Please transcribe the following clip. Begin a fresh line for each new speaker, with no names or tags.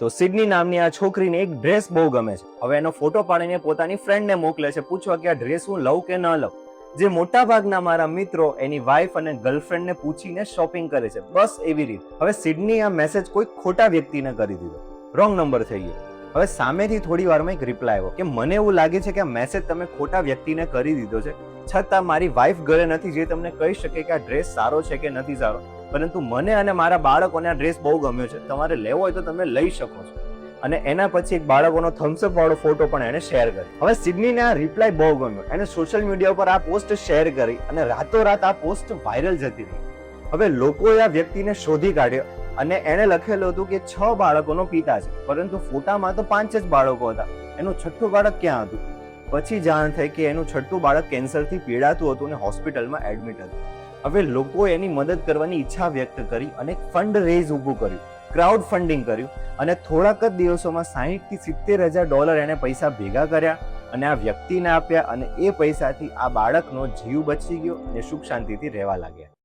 તો સિડની નામની આ છોકરીને એક ડ્રેસ બહુ ગમે છે. હવે એનો ફોટો પાડીને પોતાની ફ્રેન્ડને મોકલે છે પૂછવા કે આ ડ્રેસ હું લઉં કે ન લઉં. જે મોટા ભાગના મારા મિત્રો એની વાઈફ અને ગર્લફ્રેન્ડને પૂછીને શોપિંગ કરે છે, બસ એવી રીતે. હવે સિડની આ મેસેજ કોઈ ખોટા વ્યક્તિને કરી દીધો, રોંગ નંબર થઈ ગયો. હવે સામેથી થોડી વારમાં એક રિપ્લાય આવ્યો કે મને એવું લાગે છે કે આ મેસેજ તમે ખોટા વ્યક્તિને કરી દીધો છે, છતાં મારી વાઈફ ઘરે નથી જે તમને કહી શકે કે આ ડ્રેસ સારો છે કે નથી સારો, પરંતુ મને અને મારા બાળકોને આ ડ્રેસ બહુ ગમ્યો છે, તમારે લેવો હોય તો તમે લઈ શકો છો. અને એના પછી એક બાળકોનો થમ્સઅપ વાળો ફોટો પણ એને શેર કર્યો. હવે સિડનીને આ રિપ્લાય બહુ ગમ્યો, એને સોશિયલ મીડિયા ઉપર આ પોસ્ટ શેર કરી અને રાતોરાત આ પોસ્ટ વાયરલ જતી રહી. હવે લોકોએ આ વ્યક્તિને શોધી કાઢ્યો અને એને લખેલું હતું કે 6 બાળકોનો પિતા છે, પરંતુ ફોટામાં તો 5 જ બાળકો હતા, એનું છઠ્ઠું બાળક ક્યાં હતું? પછી જાણ થઈ કે એનું છઠ્ઠું બાળક કેન્સરથી પીડાતું હતું અને હોસ્પિટલમાં એડમિટ હતું. હવે લોકોએ એની મદદ કરવાની ઈચ્છા વ્યક્ત કરી અને ફંડ રેઝ ઊભું કર્યું, ક્રાઉડ ફંડિંગ કર્યું અને થોડાક જ દિવસોમાં $60,000 થી $70,000 એને પૈસા ભેગા કર્યા અને આ વ્યક્તિને આપ્યા અને એ પૈસાથી આ બાળકનો જીવ બચી ગયો અને સુખ શાંતિથી રહેવા લાગ્યા.